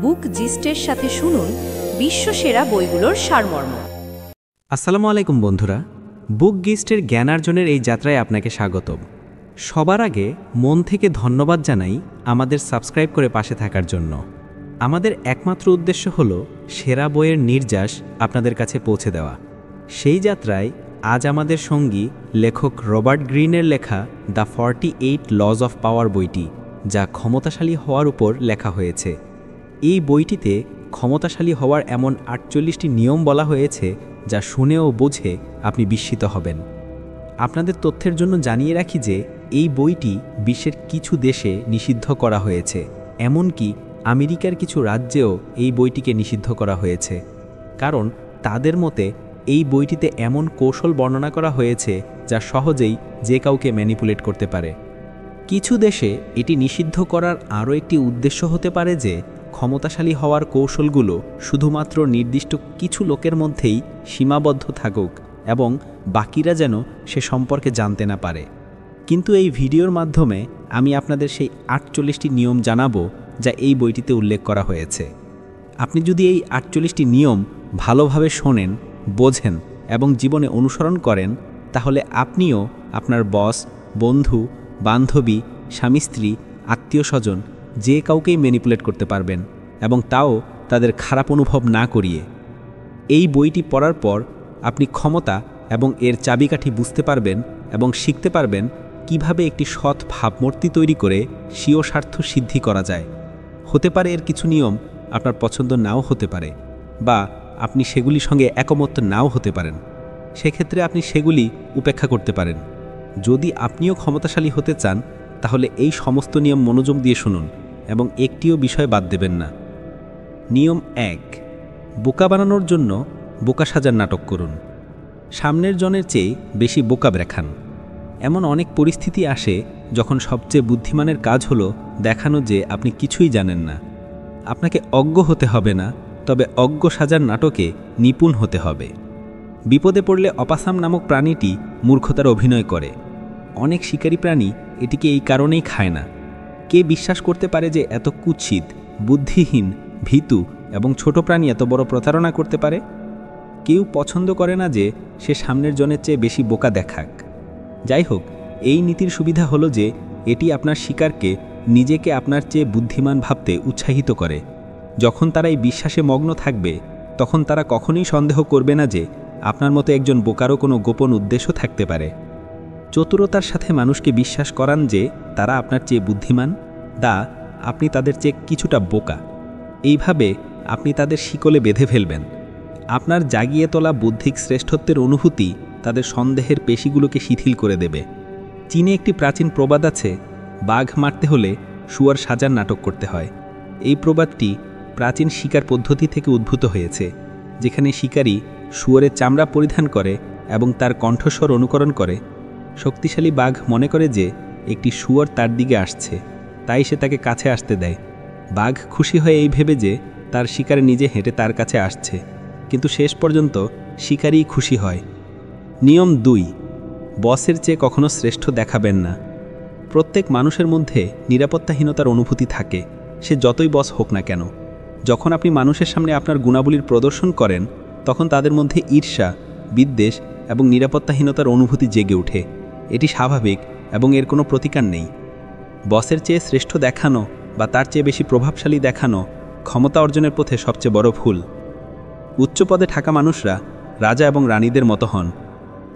বুক জিস্টের সাথে শুনুন বিশ্বসেরা বইগুলোর সারমর্ম। আসসালামু আলাইকুম বন্ধুরা, বুক গিস্টের জ্ঞানার্জনের এই যাত্রায় আপনাকে স্বাগতম। সবার আগে মন থেকে ধন্যবাদ জানাই আমাদের সাবস্ক্রাইব করে পাশে থাকার জন্য। আমাদের একমাত্র উদ্দেশ্য হল সেরা বইয়ের নির্যাস আপনাদের কাছে পৌঁছে দেওয়া। সেই যাত্রায় আজ আমাদের সঙ্গী লেখক রবার্ট গ্রিনের লেখা দ্য 48 লজ অফ পাওয়ার বইটি, যা ক্ষমতাশালী হওয়ার উপর লেখা হয়েছে। এই বইটিতে ক্ষমতাশালী হওয়ার এমন 48টি নিয়ম বলা হয়েছে যা শুনে ও বুঝে আপনি বিস্মিত হবেন। আপনাদের তথ্যের জন্য জানিয়ে রাখি যে এই বইটি বিশ্বের কিছু দেশে নিষিদ্ধ করা হয়েছে, এমনকি আমেরিকার কিছু রাজ্যেও এই বইটিকে নিষিদ্ধ করা হয়েছে, কারণ তাদের মতে এই বইটিতে এমন কৌশল বর্ণনা করা হয়েছে যা সহজেই যে কাউকে ম্যানিপুলেট করতে পারে। কিছু দেশে এটি নিষিদ্ধ করার আরও একটি উদ্দেশ্য হতে পারে যে ক্ষমতাশালী হওয়ার কৌশলগুলো শুধুমাত্র নির্দিষ্ট কিছু লোকের মধ্যেই সীমাবদ্ধ থাকুক এবং বাকিরা যেন সে সম্পর্কে জানতে না পারে। কিন্তু এই ভিডিওর মাধ্যমে আমি আপনাদের সেই 48টি নিয়ম জানাবো যা এই বইটিতে উল্লেখ করা হয়েছে। আপনি যদি এই 48টি নিয়ম ভালোভাবে শোনেন, বোঝেন এবং জীবনে অনুসরণ করেন, তাহলে আপনিও আপনার বস, বন্ধু, বান্ধবী, স্বামী, স্ত্রী, আত্মীয় স্বজন যে কাউকেই ম্যানিপুলেট করতে পারবেন, এবং তাও তাদের খারাপ অনুভব না করিয়ে। এই বইটি পড়ার পর আপনি ক্ষমতা এবং এর চাবিকাঠি বুঝতে পারবেন এবং শিখতে পারবেন কিভাবে একটি সৎ ভাবমূর্তি তৈরি করে স্বীয় স্বার্থ সিদ্ধি করা যায়। হতে পারে এর কিছু নিয়ম আপনার পছন্দ নাও হতে পারে, বা আপনি সেগুলির সঙ্গে একমত নাও হতে পারেন। সেক্ষেত্রে আপনি সেগুলি উপেক্ষা করতে পারেন। যদি আপনিও ক্ষমতাশালী হতে চান, তাহলে এই সমস্ত নিয়ম মনোযোগ দিয়ে শুনুন এবং একটিও বিষয় বাদ দেবেন না। নিয়ম 1, বোকা বানানোর জন্য বোকা সাজার নাটক করুন। সামনের জনের চেয়ে বেশি বোকা দেখান। এমন অনেক পরিস্থিতি আসে যখন সবচেয়ে বুদ্ধিমানের কাজ হলো দেখানো যে আপনি কিছুই জানেন না। আপনাকে অজ্ঞ হতে হবে না, তবে অজ্ঞ সাজার নাটকে নিপুণ হতে হবে। বিপদে পড়লে অপাসাম নামক প্রাণীটি মূর্খতার অভিনয় করে। অনেক শিকারী প্রাণী এটিকে এই কারণেই খায় না। কে বিশ্বাস করতে পারে যে এত কুৎসিত, বুদ্ধিহীন, ভীতু এবং ছোট প্রাণী এত বড় প্রতারণা করতে পারে? কেউ পছন্দ করে না যে সে সামনের জনের চেয়ে বেশি বোকা দেখাক। যাই হোক, এই নীতির সুবিধা হলো যে এটি আপনার শিকারকে নিজেকে আপনার চেয়ে বুদ্ধিমান ভাবতে উৎসাহিত করে। যখন তারা এই বিশ্বাসে মগ্ন থাকবে, তখন তারা কখনোই সন্দেহ করবে না যে আপনার মতো একজন বোকারও কোনো গোপন উদ্দেশ্য থাকতে পারে। চতুরতার সাথে মানুষকে বিশ্বাস করান যে তারা আপনার চেয়ে বুদ্ধিমান, আপনি তাদের চেয়ে কিছুটা বোকা। এইভাবে আপনি তাদের শিকলে বেঁধে ফেলবেন। আপনার জাগিয়ে তোলা বুদ্ধিক শ্রেষ্ঠত্বের অনুভূতি তাদের সন্দেহের পেশিগুলোকে শিথিল করে দেবে। চীনে একটি প্রাচীন প্রবাদ আছে, বাঘ মারতে হলে শুয়োর সাজার নাটক করতে হয়। এই প্রবাদটি প্রাচীন শিকার পদ্ধতি থেকে উদ্ভূত হয়েছে, যেখানে শিকারী শুয়োরের চামড়া পরিধান করে এবং তার কণ্ঠস্বর অনুকরণ করে। শক্তিশালী বাঘ মনে করে যে একটি শুয়োর তার দিকে আসছে, তাই সে তাকে কাছে আসতে দেয়। বাঘ খুশি হয়ে এই ভেবে যে তার শিকার নিজে হেঁটে তার কাছে আসছে, কিন্তু শেষ পর্যন্ত শিকারই খুশি হয়। নিয়ম 2, বসের চেয়ে কখনো শ্রেষ্ঠ দেখাবেন না। প্রত্যেক মানুষের মধ্যে নিরাপত্তাহীনতার অনুভূতি থাকে, সে যতই বস হোক না কেন। যখন আপনি মানুষের সামনে আপনার গুণাবলীর প্রদর্শন করেন, তখন তাদের মধ্যে ঈর্ষা, বিদ্বেষ এবং নিরাপত্তাহীনতার অনুভূতি জেগে ওঠে। এটি স্বাভাবিক এবং এর কোনো প্রতিকার নেই। বসের চেয়ে শ্রেষ্ঠ দেখানো বা তার চেয়ে বেশি প্রভাবশালী দেখানো ক্ষমতা অর্জনের পথে সবচেয়ে বড় ভুল। উচ্চ পদে থাকা মানুষরা রাজা এবং রানীদের মতো হন।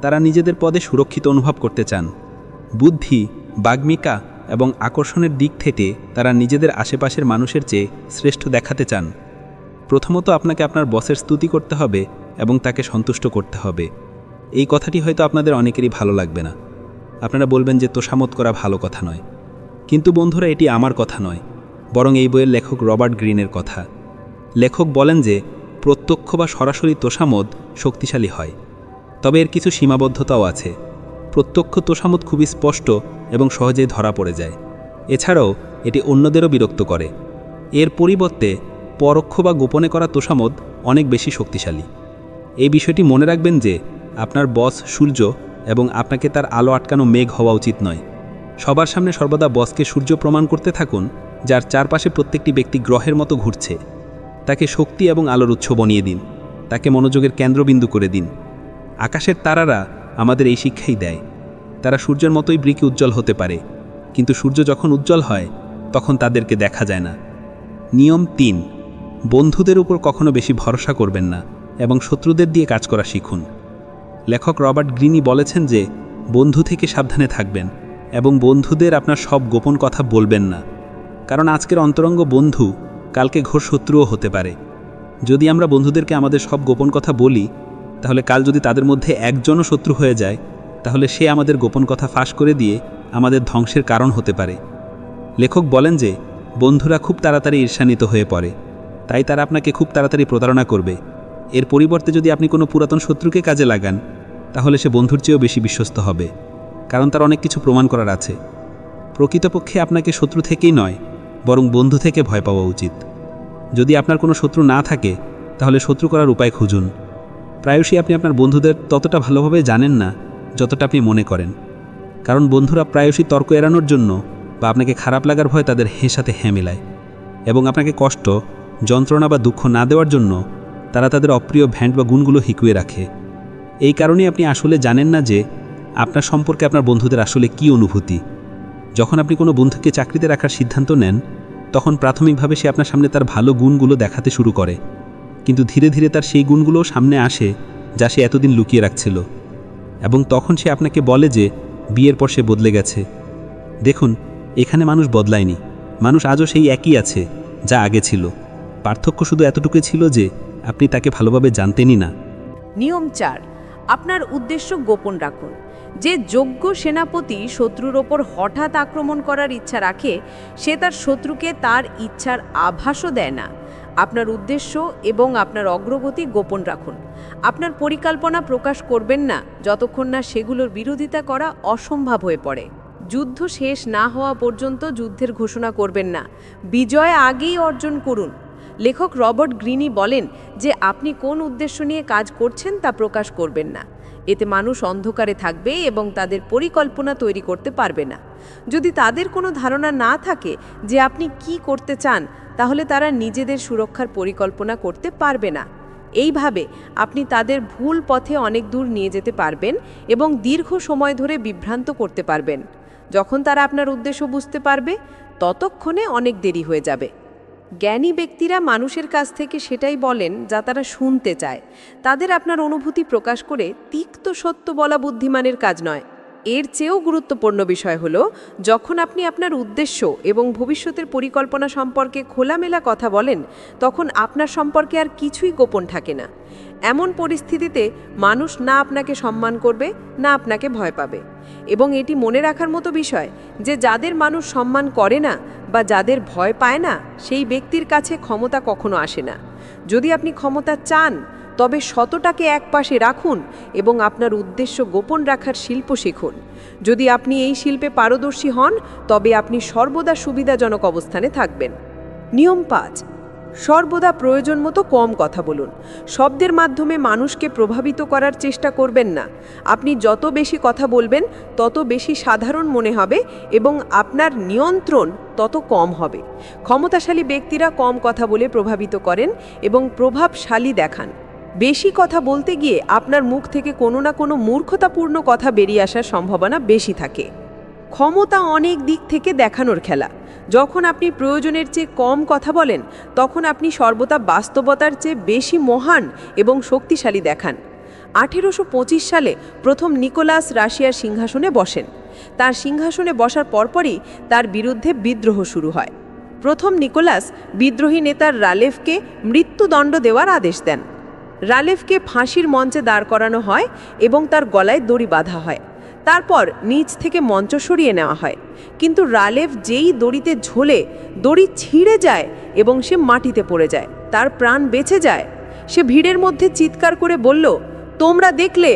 তারা নিজেদের পদে সুরক্ষিত অনুভব করতে চান। বুদ্ধি, বাগ্মিকা এবং আকর্ষণের দিক থেকে তারা নিজেদের আশেপাশের মানুষের চেয়ে শ্রেষ্ঠ দেখাতে চান। প্রথমত আপনাকে আপনার বসের স্তুতি করতে হবে এবং তাকে সন্তুষ্ট করতে হবে। এই কথাটি হয়তো আপনাদের অনেকেরই ভালো লাগবে না। আপনারা বলবেন যে তোষামত করা ভালো কথা নয়। কিন্তু বন্ধুরা, এটি আমার কথা নয়, বরং এই বইয়ের লেখক রবার্ট গ্রিনের কথা। লেখক বলেন যে প্রত্যক্ষ বা সরাসরি তোষামত শক্তিশালী হয়, তবে এর কিছু সীমাবদ্ধতাও আছে। প্রত্যক্ষ তোষামত খুবই স্পষ্ট এবং সহজেই ধরা পড়ে যায়। এছাড়াও এটি অন্যদেরও বিরক্ত করে। এর পরিবর্তে পরোক্ষ বা গোপনে করা তোষামত অনেক বেশি শক্তিশালী। এই বিষয়টি মনে রাখবেন যে আপনার বস সূর্য এবং আপনাকে তার আলো আটকানো মেঘ হওয়া উচিত নয়। সবার সামনে সর্বদা বসকে সূর্য প্রমাণ করতে থাকুন, যার চারপাশে প্রত্যেকটি ব্যক্তি গ্রহের মতো ঘুরছে। তাকে শক্তি এবং আলোর উৎস বানিয়ে দিন, তাকে মনোযোগের কেন্দ্রবিন্দু করে দিন। আকাশের তারারা আমাদের এই শিক্ষাই দেয়। তারা সূর্যের মতোই বৃকি উজ্জ্বল হতে পারে, কিন্তু সূর্য যখন উজ্জ্বল হয় তখন তাদেরকে দেখা যায় না। নিয়ম 3, বন্ধুদের উপর কখনো বেশি ভরসা করবেন না এবং শত্রুদের দিয়ে কাজ করা শিখুন। লেখক রবার্ট গ্রিনি বলেছেন যে বন্ধু থেকে সাবধানে থাকবেন এবং বন্ধুদের আপনার সব গোপন কথা বলবেন না, কারণ আজকের অন্তরঙ্গ বন্ধু কালকে ঘোর শত্রুও হতে পারে। যদি আমরা বন্ধুদেরকে আমাদের সব গোপন কথা বলি, তাহলে কাল যদি তাদের মধ্যে একজনও শত্রু হয়ে যায়, তাহলে সে আমাদের গোপন কথা ফাঁস করে দিয়ে আমাদের ধ্বংসের কারণ হতে পারে। লেখক বলেন যে বন্ধুরা খুব তাড়াতাড়ি ঈর্ষান্বিত হয়ে পড়ে, তাই তারা আপনাকে খুব তাড়াতাড়ি প্রতারণা করবে। এর পরিবর্তে যদি আপনি কোনো পুরাতন শত্রুকে কাজে লাগান, তাহলে সে বন্ধুর চেয়েও বেশি বিশ্বস্ত হবে, কারণ তার অনেক কিছু প্রমাণ করার আছে। প্রকৃতপক্ষে আপনাকে শত্রু থেকেই নয়, বরং বন্ধু থেকে ভয় পাওয়া উচিত। যদি আপনার কোনো শত্রু না থাকে, তাহলে শত্রু করার উপায় খুঁজুন। প্রায়শই আপনি আপনার বন্ধুদের ততটা ভালোভাবে জানেন না যতটা আপনি মনে করেন, কারণ বন্ধুরা প্রায়শই তর্ক এড়ানোর জন্য বা আপনাকে খারাপ লাগার ভয় তাদের সাথে হ্যাঁ মেলায়, এবং আপনাকে কষ্ট, যন্ত্রণা বা দুঃখ না দেওয়ার জন্য তারা তাদের অপ্রিয় ভ্যান্ট বা গুণগুলো হিকুয়ে রাখে। এই কারণেই আপনি আসলে জানেন না যে আপনার সম্পর্কে আপনার বন্ধুদের আসলে কী অনুভূতি। যখন আপনি কোনো বন্ধুকে চাকরিতে রাখার সিদ্ধান্ত নেন, তখন প্রাথমিকভাবে সে আপনার সামনে তার ভালো গুণগুলো দেখাতে শুরু করে, কিন্তু ধীরে ধীরে তার সেই গুণগুলোও সামনে আসে যা সে এতদিন লুকিয়ে রাখছিল, এবং তখন সে আপনাকে বলে যে বিয়ের পর সে বদলে গেছে। দেখুন, এখানে মানুষ বদলায়নি, মানুষ আজও সেই একই আছে যা আগে ছিল। পার্থক্য শুধু এতটুকুই ছিল যে আপনি তাকে ভালোভাবে জানতেনই না। নিয়ম 4, আপনার উদ্দেশ্য গোপন রাখুন। যে যোগ্য সেনাপতি শত্রুর ওপর হঠাৎ আক্রমণ করার ইচ্ছা রাখে, সে তার শত্রুকে তার ইচ্ছার আভাসও দেয় না। আপনার উদ্দেশ্য এবং আপনার অগ্রগতি গোপন রাখুন। আপনার পরিকল্পনা প্রকাশ করবেন না যতক্ষণ না সেগুলোর বিরোধিতা করা অসম্ভব হয়ে পড়ে। যুদ্ধ শেষ না হওয়া পর্যন্ত যুদ্ধের ঘোষণা করবেন না, বিজয় আগেই অর্জন করুন। লেখক রবার্ট গ্রিনি বলেন যে আপনি কোন উদ্দেশ্য নিয়ে কাজ করছেন তা প্রকাশ করবেন না। এতে মানুষ অন্ধকারে থাকবে এবং তাদের পরিকল্পনা তৈরি করতে পারবে না। যদি তাদের কোনো ধারণা না থাকে যে আপনি কি করতে চান, তাহলে তারা নিজেদের সুরক্ষার পরিকল্পনা করতে পারবে না। এইভাবে আপনি তাদের ভুল পথে অনেক দূর নিয়ে যেতে পারবেন এবং দীর্ঘ সময় ধরে বিভ্রান্ত করতে পারবেন। যখন তারা আপনার উদ্দেশ্য বুঝতে পারবে, ততক্ষণে অনেক দেরি হয়ে যাবে। জ্ঞানী ব্যক্তিরা মানুষের কাছ থেকে সেটাই বলেন যা তারা শুনতে চায়। তাদের আপনার অনুভূতি প্রকাশ করে তিক্ত সত্য বলা বুদ্ধিমানের কাজ নয়। এর চেয়েও গুরুত্বপূর্ণ বিষয় হলো, যখন আপনি আপনার উদ্দেশ্য এবং ভবিষ্যতের পরিকল্পনা সম্পর্কে খোলামেলা কথা বলেন, তখন আপনার সম্পর্কে আর কিছুই গোপন থাকে না। এমন পরিস্থিতিতে মানুষ না আপনাকে সম্মান করবে, না আপনাকে ভয় পাবে। এবং এটি মনে রাখার মতো বিষয় যে যাদের মানুষ সম্মান করে না বা যাদের ভয় পায় না, সেই ব্যক্তির কাছে ক্ষমতা কখনো আসে না। যদি আপনি ক্ষমতা চান, তবে শতটাকে একপাশে রাখুন এবং আপনার উদ্দেশ্য গোপন রাখার শিল্প শিখুন। যদি আপনি এই শিল্পে পারদর্শী হন, তবে আপনি সর্বদা সুবিধাজনক অবস্থানে থাকবেন। নিয়ম 5, সর্বদা প্রয়োজন মতো কম কথা বলুন। শব্দের মাধ্যমে মানুষকে প্রভাবিত করার চেষ্টা করবেন না। আপনি যত বেশি কথা বলবেন, তত বেশি সাধারণ মনে হবে এবং আপনার নিয়ন্ত্রণ তত কম হবে। ক্ষমতাশালী ব্যক্তিরা কম কথা বলে প্রভাবিত করেন এবং প্রভাবশালী দেখান। বেশি কথা বলতে গিয়ে আপনার মুখ থেকে কোনো না কোনো মূর্খতাপূর্ণ কথা বেরিয়ে আসার সম্ভাবনা বেশি থাকে। ক্ষমতা অনেক দিক থেকে দেখানোর খেলা। যখন আপনি প্রয়োজনের চেয়ে কম কথা বলেন, তখন আপনি সর্বদা বাস্তবতার চেয়ে বেশি মহান এবং শক্তিশালী দেখান। 1825 সালে প্রথম নিকোলাস রাশিয়ার সিংহাসনে বসেন। তার সিংহাসনে বসার পরপরই তার বিরুদ্ধে বিদ্রোহ শুরু হয়। প্রথম নিকোলাস বিদ্রোহী নেতার রালেভকে মৃত্যুদণ্ড দেওয়ার আদেশ দেন। রালেভকে ফাঁসির মঞ্চে দাঁড় করানো হয় এবং তার গলায় দড়ি বাঁধা হয়। তারপর নিচ থেকে মঞ্চ সরিয়ে নেওয়া হয়, কিন্তু রালেভ যেই দড়িতে ঝোলে, দড়ি ছিঁড়ে যায় এবং সে মাটিতে পড়ে যায়। তার প্রাণ বেঁচে যায়। সে ভিড়ের মধ্যে চিৎকার করে বলল, তোমরা দেখলে,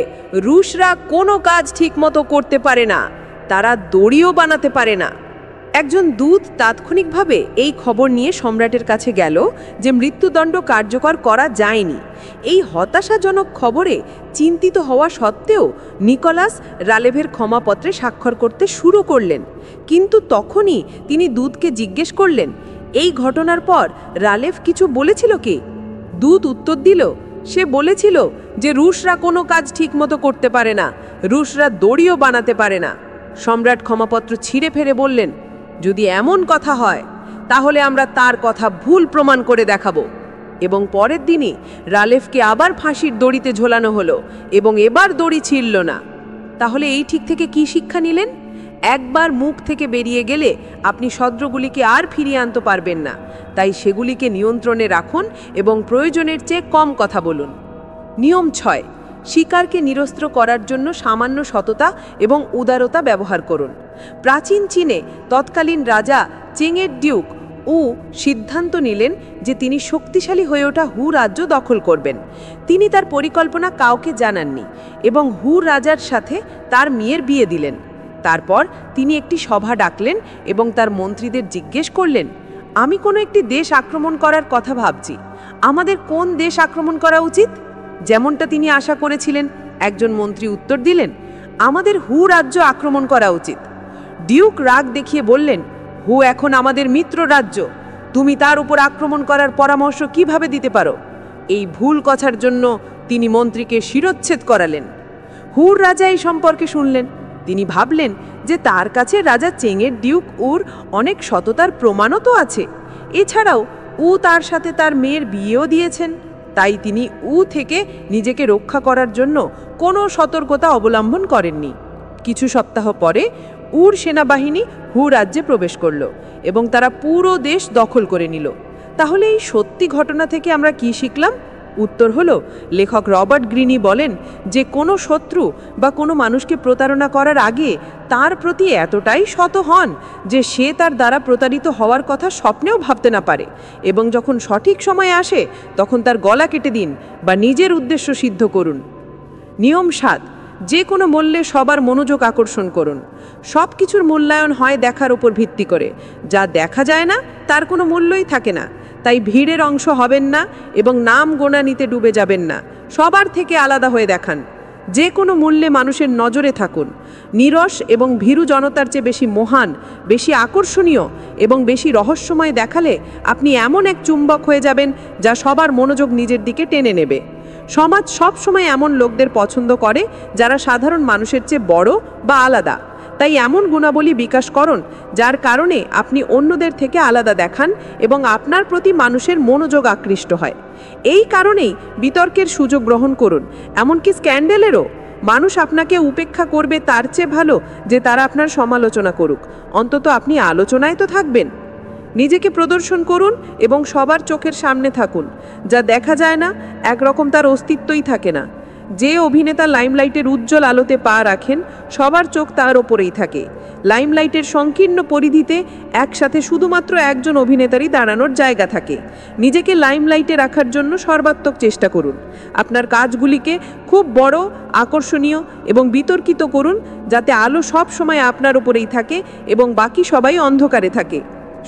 রুশরা কোনো কাজ ঠিকমতো করতে পারে না, তারা দড়িও বানাতে পারে না। একজন দূত তাৎক্ষণিকভাবে এই খবর নিয়ে সম্রাটের কাছে গেল যে মৃত্যুদণ্ড কার্যকর করা যায়নি। এই হতাশাজনক খবরে চিন্তিত হওয়া সত্ত্বেও নিকোলাস রালেভের ক্ষমাপত্রে স্বাক্ষর করতে শুরু করলেন। কিন্তু তখনই তিনি দূতকে জিজ্ঞেস করলেন, এই ঘটনার পর রালেফ কিছু বলেছিল কি? দূত উত্তর দিল, সে বলেছিল যে রুশরা কোনো কাজ ঠিকমতো করতে পারে না, রুশরা দড়িও বানাতে পারে না। সম্রাট ক্ষমাপত্র ছিঁড়ে ফেলে বললেন, যদি এমন কথা হয় তাহলে আমরা তার কথা ভুল প্রমাণ করে দেখাবো। এবং পরের দিনই রালেফকে আবার ফাঁসির দড়িতে ঝোলানো হলো এবং এবার দড়ি ছিঁড়ল না। তাহলে এই ঠিক থেকে কি শিক্ষা নিলেন? একবার মুখ থেকে বেরিয়ে গেলে আপনি শত্রুগুলিকে আর ফিরিয়ে আনতে পারবেন না। তাই সেগুলিকে নিয়ন্ত্রণে রাখুন এবং প্রয়োজনের চেয়ে কম কথা বলুন। নিয়ম ৬, শিকারকে নিরস্ত্র করার জন্য সামান্য সততা এবং উদারতা ব্যবহার করুন। প্রাচীন চীনে তৎকালীন রাজা চেংয়ের ডিউক সিদ্ধান্ত নিলেন যে তিনি শক্তিশালী হয়ে ওঠা হু রাজ্য দখল করবেন। তিনি তার পরিকল্পনা কাউকে জানাননি এবং হু রাজার সাথে তার মেয়ের বিয়ে দিলেন। তারপর তিনি একটি সভা ডাকলেন এবং তার মন্ত্রীদের জিজ্ঞেস করলেন, আমি কোনো একটি দেশ আক্রমণ করার কথা ভাবছি, আমাদের কোন দেশ আক্রমণ করা উচিত? যেমনটা তিনি আশা করেছিলেন, একজন মন্ত্রী উত্তর দিলেন, আমাদের হু রাজ্য আক্রমণ করা উচিত। ডিউক রাগ দেখিয়ে বললেন, হু এখন আমাদের মিত্র রাজ্য, তুমি তার উপর আক্রমণ করার পরামর্শ কিভাবে দিতে পারো? এই ভুল কথার জন্য তিনি মন্ত্রীকে শিরচ্ছেদ করালেন। হুর রাজা এই সম্পর্কে শুনলেন। তিনি ভাবলেন যে তার কাছে রাজা চেংয়ের ডিউক অনেক সততার প্রমাণও তো আছে। এছাড়াও তার সাথে তার মেয়ের বিয়েও দিয়েছেন। তাই তিনি থেকে নিজেকে রক্ষা করার জন্য কোনো সতর্কতা অবলম্বন করেননি। কিছু সপ্তাহ পরে সেনাবাহিনী হু রাজ্যে প্রবেশ করল এবং তারা পুরো দেশ দখল করে নিল। তাহলে এই সত্যি ঘটনা থেকে আমরা কি শিখলাম? উত্তর হলো, লেখক রবার্ট গ্রিনি বলেন যে কোনো শত্রু বা কোনো মানুষকে প্রতারণা করার আগে তার প্রতি এতটাই সৎ হন যে সে তার দ্বারা প্রতারিত হওয়ার কথা স্বপ্নেও ভাবতে না পারে, এবং যখন সঠিক সময় আসে তখন তার গলা কেটে দিন বা নিজের উদ্দেশ্য সিদ্ধ করুন। নিয়ম ৭, যে কোনো মূল্যে সবার মনোযোগ আকর্ষণ করুন। সব কিছুর মূল্যায়ন হয় দেখার উপর ভিত্তি করে, যা দেখা যায় না তার কোনো মূল্যই থাকে না। তাই ভিড়ের অংশ হবেন না এবং নাম গোনা নিতে ডুবে যাবেন না। সবার থেকে আলাদা হয়ে দেখান। যে কোনো মূল্যে মানুষের নজরে থাকুন। নিরস এবং ভীরু জনতার চেয়ে বেশি মহান, বেশি আকর্ষণীয় এবং বেশি রহস্যময় দেখালে আপনি এমন এক চুম্বক হয়ে যাবেন যা সবার মনোযোগ নিজের দিকে টেনে নেবে। সমাজ সব সময় এমন লোকদের পছন্দ করে যারা সাধারণ মানুষের চেয়ে বড় বা আলাদা। তাই এমন গুণাবলী বিকাশ করুন যার কারণে আপনি অন্যদের থেকে আলাদা দেখান এবং আপনার প্রতি মানুষের মনোযোগ আকৃষ্ট হয়। এই কারণেই বিতর্কের সুযোগ গ্রহণ করুন, এমনকি স্ক্যান্ডেলেরও। মানুষ আপনাকে উপেক্ষা করবে তার চেয়ে ভালো যে তারা আপনার সমালোচনা করুক। অন্তত আপনি আলোচনায় তো থাকবেন। নিজেকে প্রদর্শন করুন এবং সবার চোখের সামনে থাকুন। যা দেখা যায় না একরকম তার অস্তিত্বই থাকে না। যে অভিনেতা লাইমলাইটের উজ্জ্বল আলোতে পা রাখেন সবার চোখ তার ওপরেই থাকে। লাইমলাইটের সংকীর্ণ পরিধিতে একসাথে শুধুমাত্র একজন অভিনেতারই দাঁড়ানোর জায়গা থাকে। নিজেকে লাইমলাইটে রাখার জন্য সর্বাত্মক চেষ্টা করুন। আপনার কাজগুলিকে খুব বড়, আকর্ষণীয় এবং বিতর্কিত করুন, যাতে আলো সব সময় আপনার ওপরেই থাকে এবং বাকি সবাই অন্ধকারে থাকে।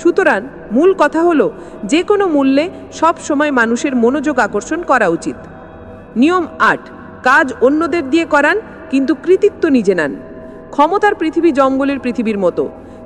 সুতরাং মূল কথা হলো, যে কোনো মূল্যে সব সময় মানুষের মনোযোগ আকর্ষণ করা উচিত। নিয়ম ৮, কাজ অন্যদের দিয়ে করান কিন্তু কৃতিত্ব নিজে নেন। ক্ষমতার পৃথিবী জঙ্গলের পৃথিবীর মতো।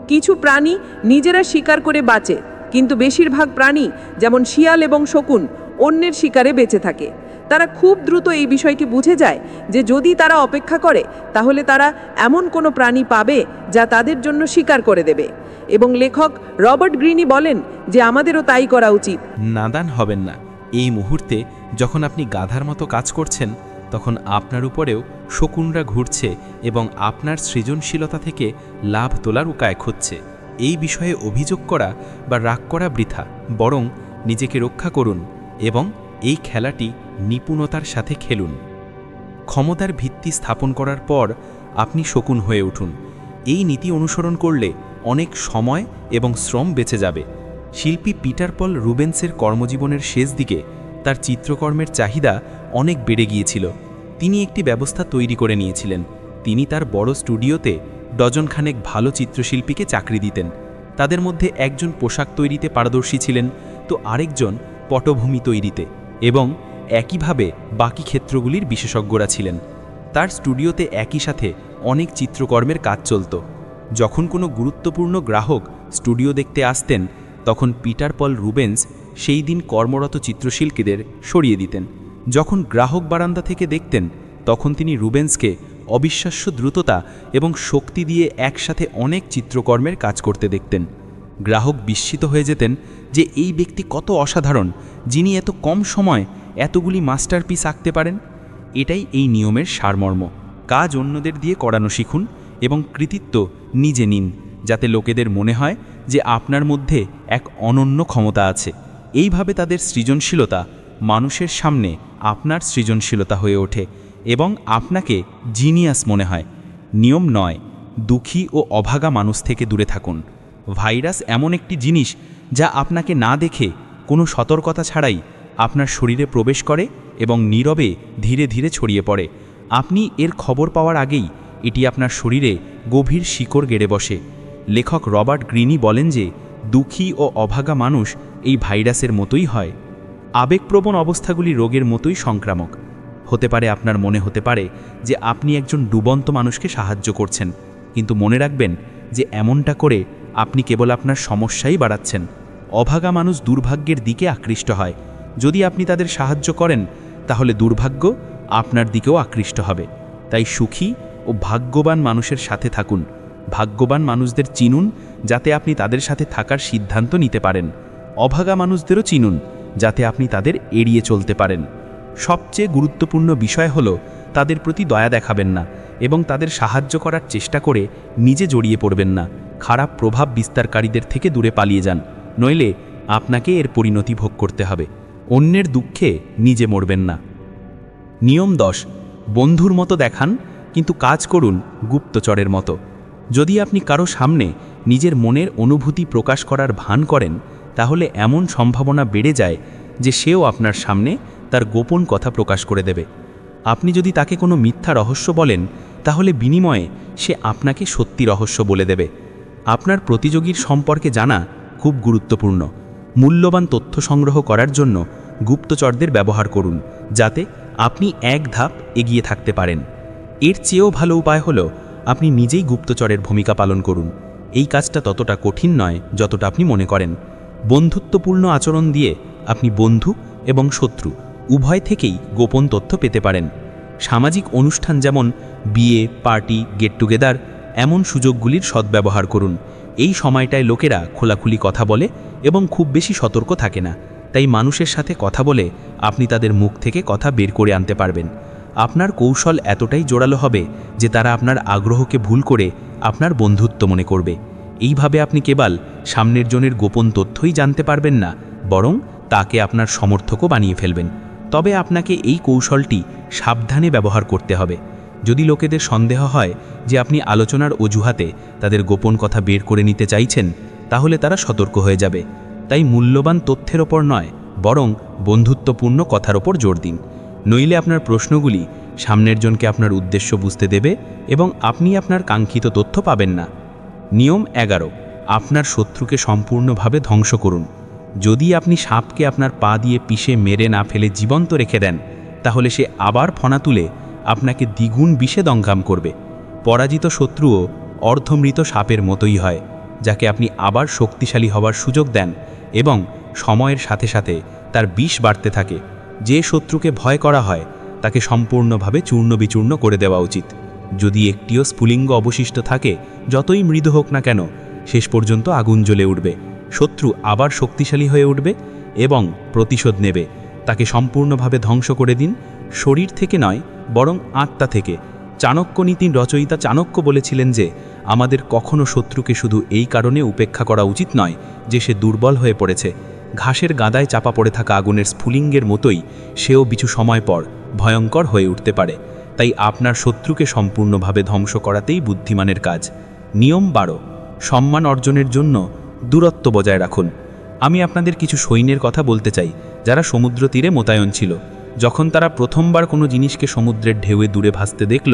কিছু প্রাণী নিজেরা শিকার করে বাঁচে, কিন্তু বেশিরভাগ প্রাণী যেমন শিয়াল এবং শকুন অন্যের শিকারে বেঁচে থাকে। তারা খুব দ্রুত এই বিষয়টি বুঝে যায় যে যদি তারা অপেক্ষা করে তাহলে তারা এমন কোনো প্রাণী পাবে যা তাদের জন্য শিকার করে দেবে। এবং লেখক রবার্ট গ্রিনি বলেন যে আমাদেরও তাই করা উচিত। নাদান হবেন না। এই মুহূর্তে যখন আপনি গাধার মতো কাজ করছেন, তখন আপনার উপরেও শকুনরা ঘুরছে এবং আপনার সৃজনশীলতা থেকে লাভ তোলার উপায় খুঁজছে। এই বিষয়ে অভিযোগ করা বা রাগ করা বৃথা, বরং নিজেকে রক্ষা করুন এবং এই খেলাটি নিপুণতার সাথে খেলুন। ক্ষমতার ভিত্তি স্থাপন করার পর আপনি শকুন হয়ে উঠুন। এই নীতি অনুসরণ করলে অনেক সময় এবং শ্রম বেঁচে যাবে। শিল্পী পিটার পল রুবেন্সের কর্মজীবনের শেষ দিকে তার চিত্রকর্মের চাহিদা অনেক বেড়ে গিয়েছিল। তিনি একটি ব্যবস্থা তৈরি করে নিয়েছিলেন। তিনি তার বড় স্টুডিওতে ডজনখানেক ভালো চিত্রশিল্পীকে চাকরি দিতেন। তাদের মধ্যে একজন পোশাক তৈরিতে পারদর্শী ছিলেন, তো আরেকজন পটভূমি তৈরিতে, এবং একইভাবে বাকি ক্ষেত্রগুলির বিশেষজ্ঞরা ছিলেন। তার স্টুডিওতে একই সাথে অনেক চিত্রকর্মের কাজ চলত। যখন কোনো গুরুত্বপূর্ণ গ্রাহক স্টুডিও দেখতে আসতেন, তখন পিটার পল রুবেন্স সেই দিন কর্মরত চিত্রশিল্পীদের সরিয়ে দিতেন। যখন গ্রাহক বারান্দা থেকে দেখতেন, তখন তিনি রুবেন্সকে অবিশ্বাস্য দ্রুততা এবং শক্তি দিয়ে একসাথে অনেক চিত্রকর্মের কাজ করতে দেখতেন। গ্রাহক বিস্মিত হয়ে যেতেন যে এই ব্যক্তি কত অসাধারণ, যিনি এত কম সময় এতগুলি মাস্টারপিস আঁকতে পারেন। এটাই এই নিয়মের সারমর্ম। কাজ অন্যদের দিয়ে করানো শিখুন এবং কৃতিত্ব নিজে নিন, যাতে লোকেদের মনে হয় যে আপনার মধ্যে এক অনন্য ক্ষমতা আছে। এইভাবে তাদের সৃজনশীলতা মানুষের সামনে আপনার সৃজনশীলতা হয়ে ওঠে এবং আপনাকে জিনিয়াস মনে হয়। নিয়ম 9, দুঃখী ও অভাগা মানুষ থেকে দূরে থাকুন। ভাইরাস এমন একটি জিনিস যা আপনাকে না দেখে, কোনো সতর্কতা ছাড়াই আপনার শরীরে প্রবেশ করে এবং নীরবে ধীরে ধীরে ছড়িয়ে পড়ে। আপনি এর খবর পাওয়ার আগেই এটি আপনার শরীরে গভীর শিকড় গেড়ে বসে। লেখক রবার্ট গ্রিনি বলেন যে দুঃখী ও অভাগা মানুষ এই ভাইরাসের মতোই হয়। আবেগপ্রবণ অবস্থাগুলি রোগের মতোই সংক্রামক। হতে পারে আপনার মনে হতে পারে যে আপনি একজন ডুবন্ত মানুষকে সাহায্য করছেন, কিন্তু মনে রাখবেন যে এমনটা করে আপনি কেবল আপনার সমস্যাই বাড়াচ্ছেন। অভাগা মানুষ দুর্ভাগ্যের দিকে আকৃষ্ট হয়। যদি আপনি তাদের সাহায্য করেন, তাহলে দুর্ভাগ্য আপনার দিকেও আকৃষ্ট হবে। তাই সুখী ও ভাগ্যবান মানুষের সাথে থাকুন। ভাগ্যবান মানুষদের চিনুন, যাতে আপনি তাদের সাথে থাকার সিদ্ধান্ত নিতে পারেন। অভাগা মানুষদেরও চিনুন, যাতে আপনি তাদের এড়িয়ে চলতে পারেন। সবচেয়ে গুরুত্বপূর্ণ বিষয় হলো তাদের প্রতি দয়া দেখাবেন না এবং তাদের সাহায্য করার চেষ্টা করে নিজে জড়িয়ে পড়বেন না। খারাপ প্রভাব বিস্তারকারীদের থেকে দূরে পালিয়ে যান, নইলে আপনাকে এর পরিণতি ভোগ করতে হবে। অন্যের দুঃখে নিজে মরবেন না। নিয়ম 10, বন্ধুর মতো দেখান, কিন্তু কাজ করুন গুপ্তচরের মতো। যদি আপনি কারো সামনে নিজের মনের অনুভূতি প্রকাশ করার ভান করেন, তাহলে এমন সম্ভাবনা বেড়ে যায় যে সেও আপনার সামনে তার গোপন কথা প্রকাশ করে দেবে। আপনি যদি তাকে কোনো মিথ্যা রহস্য বলেন, তাহলে বিনিময়ে সে আপনাকে সত্যি রহস্য বলে দেবে। আপনার প্রতিযোগীর সম্পর্কে জানা খুব গুরুত্বপূর্ণ। মূল্যবান তথ্য সংগ্রহ করার জন্য গুপ্তচরদের ব্যবহার করুন, যাতে আপনি এক ধাপ এগিয়ে থাকতে পারেন। এর চেয়েও ভালো উপায় হলো আপনি নিজেই গুপ্তচরের ভূমিকা পালন করুন। এই কাজটা ততটা কঠিন নয় যতটা আপনি মনে করেন। বন্ধুত্বপূর্ণ আচরণ দিয়ে আপনি বন্ধু এবং শত্রু উভয় থেকেই গোপন তথ্য পেতে পারেন। সামাজিক অনুষ্ঠান যেমন বিয়ে, পার্টি, গেট টুগেদার, এমন সুযোগগুলির সদ্ব্যবহার করুন। এই সময়টায় লোকেরা খোলাখুলি কথা বলে এবং খুব বেশি সতর্ক থাকে না। তাই মানুষের সাথে কথা বলে আপনি তাদের মুখ থেকে কথা বের করে আনতে পারবেন। আপনার কৌশল এতটাই জোরালো হবে যে তারা আপনার আগ্রহকে ভুল করে আপনার বন্ধুত্ব মনে করবে। এইভাবে আপনি কেবল সামনের জনের গোপন তথ্যই জানতে পারবেন না, বরং তাকে আপনার সমর্থকও বানিয়ে ফেলবেন। তবে আপনাকে এই কৌশলটি সাবধানে ব্যবহার করতে হবে। যদি লোকেদের সন্দেহ হয় যে আপনি আলোচনার অজুহাতে তাদের গোপন কথা বের করে নিতে চাইছেন, তাহলে তারা সতর্ক হয়ে যাবে। তাই মূল্যবান তথ্যের ওপর নয়, বরং বন্ধুত্বপূর্ণ কথার ওপর জোর দিন। নইলে আপনার প্রশ্নগুলি সামনের জনকে আপনার উদ্দেশ্য বুঝতে দেবে এবং আপনি আপনার কাঙ্ক্ষিত তথ্য পাবেন না। নিয়ম 11, আপনার শত্রুকে সম্পূর্ণভাবে ধ্বংস করুন। যদি আপনি সাপকে আপনার পা দিয়ে পিষে মেরে না ফেলে জীবন্ত রেখে দেন, তাহলে সে আবার ফনা তুলে আপনাকে দ্বিগুণ বিষে দংঘাম করবে। পরাজিত শত্রুও অর্ধমৃত সাপের মতোই হয়, যাকে আপনি আবার শক্তিশালী হওয়ার সুযোগ দেন এবং সময়ের সাথে সাথে তার বিষ বাড়তে থাকে। যে শত্রুকে ভয় করা হয় তাকে সম্পূর্ণভাবে চূর্ণ বিচূর্ণ করে দেওয়া উচিত। যদি একটিও স্ফুলিঙ্গ অবশিষ্ট থাকে, যতই মৃদু হোক না কেন, শেষ পর্যন্ত আগুন জ্বলে উঠবে। শত্রু আবার শক্তিশালী হয়ে উঠবে এবং প্রতিশোধ নেবে। তাকে সম্পূর্ণভাবে ধ্বংস করে দিন, শরীর থেকে নয়, বরং আত্মা থেকে। চাণক্য নীতির রচয়িতা চাণক্য বলেছিলেন যে আমাদের কখনো শত্রুকে শুধু এই কারণে উপেক্ষা করা উচিত নয় যে সে দুর্বল হয়ে পড়েছে। ঘাসের গাদায় চাপা পড়ে থাকা আগুনের স্ফুলিঙ্গের মতোই সেও কিছু সময় পর ভয়ঙ্কর হয়ে উঠতে পারে। তাই আপনার শত্রুকে সম্পূর্ণভাবে ধ্বংস করাতেই বুদ্ধিমানের কাজ। নিয়ম 12, সম্মান অর্জনের জন্য দূরত্ব বজায় রাখুন। আমি আপনাদের কিছু সৈন্যের কথা বলতে চাই যারা সমুদ্র তীরে মোতায়েন ছিল। যখন তারা প্রথমবার কোনো জিনিসকে সমুদ্রের ঢেউয়ে দূরে ভাসতে দেখল,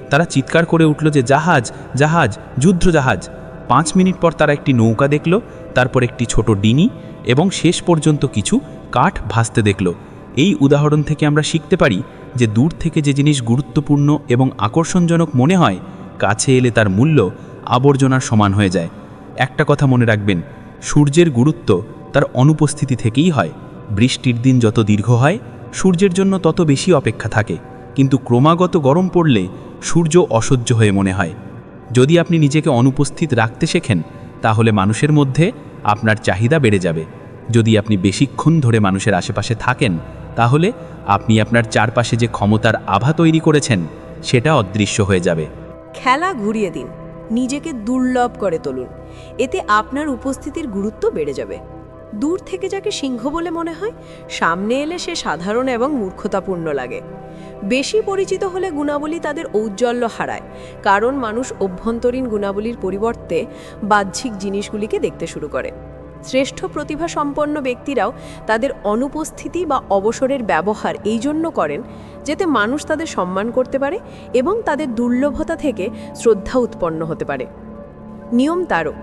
তারা চিৎকার করে উঠল যে জাহাজ, জাহাজ, যুদ্ধ জাহাজ। 5 মিনিট পর তারা একটি নৌকা দেখল, তারপর একটি ছোট ডিঙি এবং শেষ পর্যন্ত কিছু কাঠ ভাসতে দেখল। এই উদাহরণ থেকে আমরা শিখতে পারি যে দূর থেকে যে জিনিস গুরুত্বপূর্ণ এবং আকর্ষণজনক মনে হয়, কাছে এলে তার মূল্য আবর্জনার সমান হয়ে যায়। একটা কথা মনে রাখবেন, সূর্যের গুরুত্ব তার অনুপস্থিতি থেকেই হয়। বৃষ্টির দিন যত দীর্ঘ হয় সূর্যের জন্য তত বেশি অপেক্ষা থাকে, কিন্তু ক্রমাগত গরম পড়লে সূর্য অসহ্য হয়ে মনে হয়। যদি আপনি নিজেকে অনুপস্থিত রাখতে শেখেন তাহলে মানুষের মধ্যে আপনার চাহিদা বেড়ে যাবে। যদি আপনি বেশিক্ষণ ধরে মানুষের আশেপাশে থাকেন তাহলে আপনি আপনার চারপাশে যে ক্ষমতার আভা তৈরি করেছেন সেটা অদৃশ্য হয়ে যাবে। খেলা ঘুরিয়ে দিন, নিজেকে দুর্লভ করে তুলুন, এতে আপনার উপস্থিতির গুরুত্ব বেড়ে যাবে। দূর থেকে যাকে সিংহ বলে মনে হয়, সামনে এলে সে সাধারণ এবং মূর্খতাপূর্ণ লাগে। বেশি পরিচিত হলে গুণাবলী তাদের ঔজ্জ্বল্য হারায়, কারণ মানুষ অভ্যন্তরীণ গুণাবলীর পরিবর্তে বাহ্যিক জিনিসগুলিকে দেখতে শুরু করে। শ্রেষ্ঠ প্রতিভা সম্পন্ন ব্যক্তিরাও তাদের অনুপস্থিতি বা অবসরের ব্যবহার এই জন্য করেন যাতে মানুষ তাদের সম্মান করতে পারে এবং তাদের দুর্লভতা থেকে শ্রদ্ধা উৎপন্ন হতে পারে। নিয়ম 13,